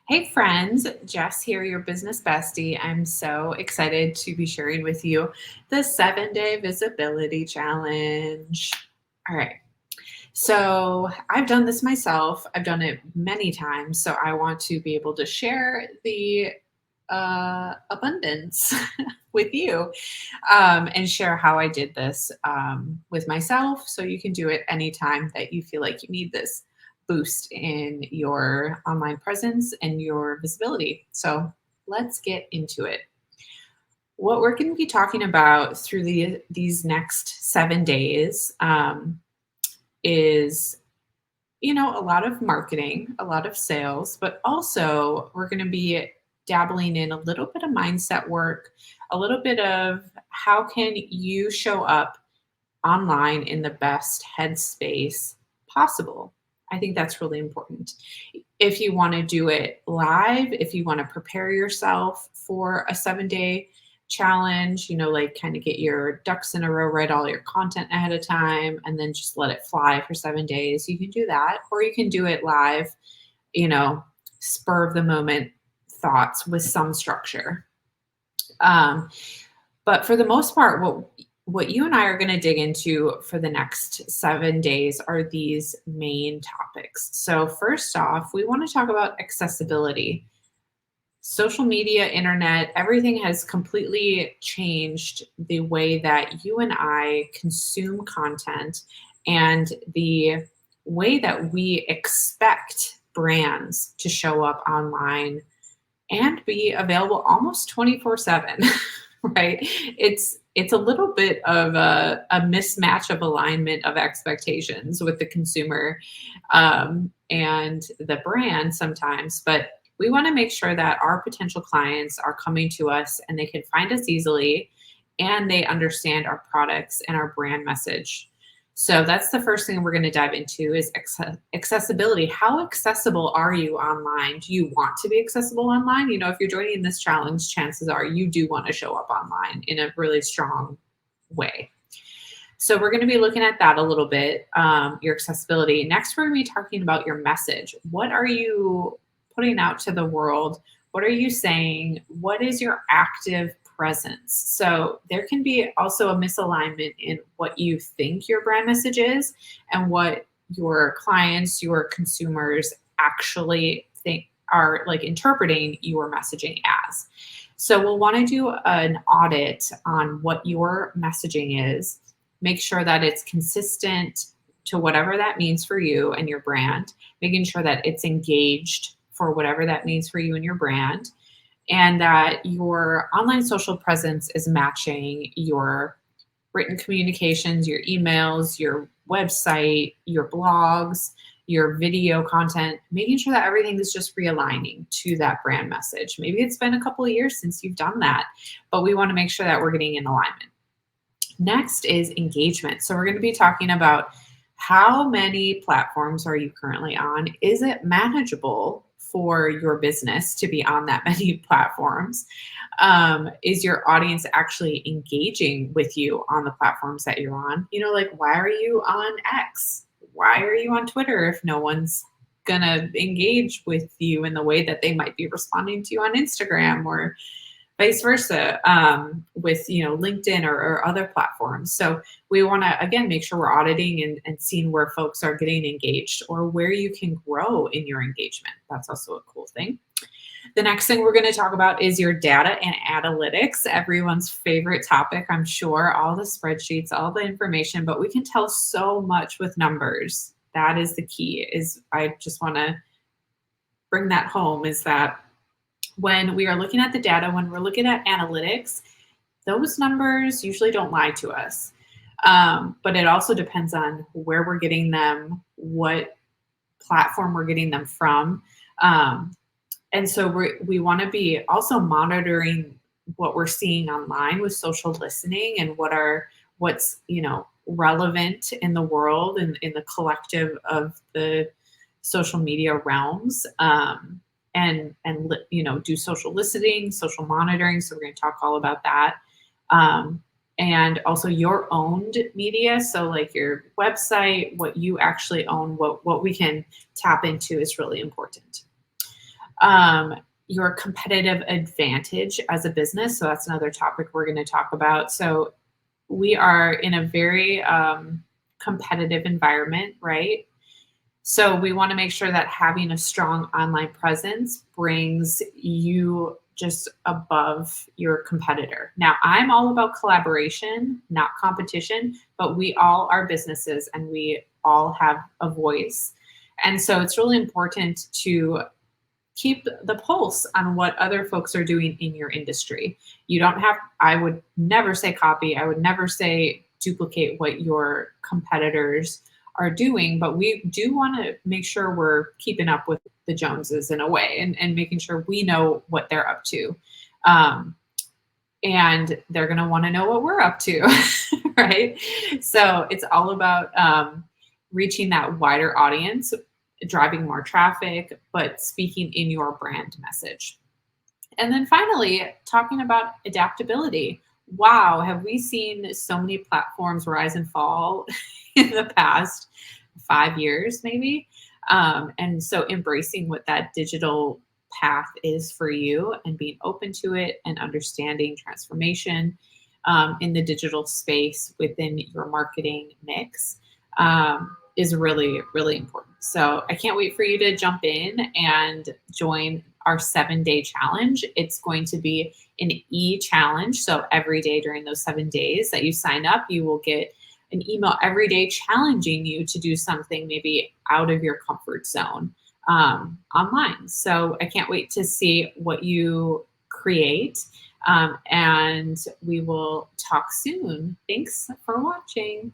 Hey friends, Jess here, your business bestie. I'm so excited to be sharing with you the 7 day visibility challenge. All right. So I've done this myself. I've done it many times. So I want to be able to share the abundance with you and share how I did this with myself. So you can do it anytime that you feel like you need this boost in your online presence and your visibility. So let's get into it. What we're going to be talking about through these next 7 days is a lot of marketing, a lot of sales, but also we're going to be dabbling in a little bit of mindset work, a little bit of how can you show up online in the best headspace possible. I think that's really important. If you want to do it live, if you want to prepare yourself for a 7 day challenge, like kind of get your ducks in a row, write all your content ahead of time, and then just let it fly for 7 days, you can do that. Or you can do it live, you know, spur of the moment thoughts with some structure. Um, but for the most part, what you and I are going to dig into for the next 7 days are these main topics. So, first off, we want to talk about accessibility. Social media, internet, everything has completely changed the way that you and I consume content and the way that we expect brands to show up online and be available almost 24/7. Right? It's a little bit of a mismatch of alignment of expectations with the consumer and the brand sometimes, but we want to make sure that our potential clients are coming to us and they can find us easily and they understand our products and our brand message. So that's the first thing we're going to dive into is accessibility. How accessible are you online? Do you want to be accessible online? If you're joining this challenge, chances are you do want to show up online in a really strong way. So we're going to be looking at that a little bit, your accessibility. Next, we're going to be talking about your message. What are you putting out to the world? What are you saying? What is your active presence? So there can be also a misalignment in what you think your brand message is and what your clients, your consumers actually think are like interpreting your messaging as. So we'll want to do an audit on what your messaging is, make sure that it's consistent to whatever that means for you and your brand, making sure that it's engaged for whatever that means for you and your brand, and that your online social presence is matching your written communications, your emails, your website, your blogs, your video content, making sure that everything is just realigning to that brand message. Maybe it's been a couple of years since you've done that, but we want to make sure that we're getting in alignment. Next is engagement. So we're going to be talking about how many platforms are you currently on? Is it manageable for your business to be on that many platforms? Is your audience actually engaging with you on the platforms that you're on? Like, why are you on X? Why are you on Twitter if no one's going to engage with you in the way that they might be responding to you on Instagram, or vice versa with LinkedIn or other platforms. So we want to again make sure we're auditing and seeing where folks are getting engaged or where you can grow in your engagement. That's also a cool thing. The next thing we're going to talk about is your data and analytics, everyone's favorite topic, I'm sure. All the spreadsheets, all the information, but we can tell so much with numbers. That is the key. Is I just want to bring that home, is that when we are looking at the data, when we're looking at analytics, those numbers usually don't lie to us. But it also depends on where we're getting them, what platform we're getting them from. And so we want to be also monitoring what we're seeing online with social listening and what's relevant in the world and in the collective of the social media realms. And do social listening, social monitoring. So we're going to talk all about that. And also your owned media. So like your website, what you actually own, what we can tap into is really important. um, your competitive advantage as a business. So that's another topic we're going to talk about. So we are in a very competitive environment, right? So we want to make sure that having a strong online presence brings you just above your competitor. Now, I'm all about collaboration, not competition, but we all are businesses and we all have a voice. And so it's really important to keep the pulse on what other folks are doing in your industry. You don't have, I would never say copy, I would never say duplicate what your competitors are doing, but we do want to make sure we're keeping up with the Joneses in a way and making sure we know what they're up to. Um, and they're going to want to know what we're up to, right? So it's all about reaching that wider audience, driving more traffic, but speaking in your brand message. And then finally, talking about adaptability. Wow, have we seen so many platforms rise and fall in the past 5 years, maybe? And so embracing what that digital path is for you and being open to it and understanding transformation in the digital space within your marketing mix is really, really important. So I can't wait for you to jump in and join our 7 day challenge. It's going to be an challenge. So every day during those 7 days that you sign up, you will get an email every day challenging you to do something maybe out of your comfort zone online. So I can't wait to see what you create. And we will talk soon. Thanks for watching.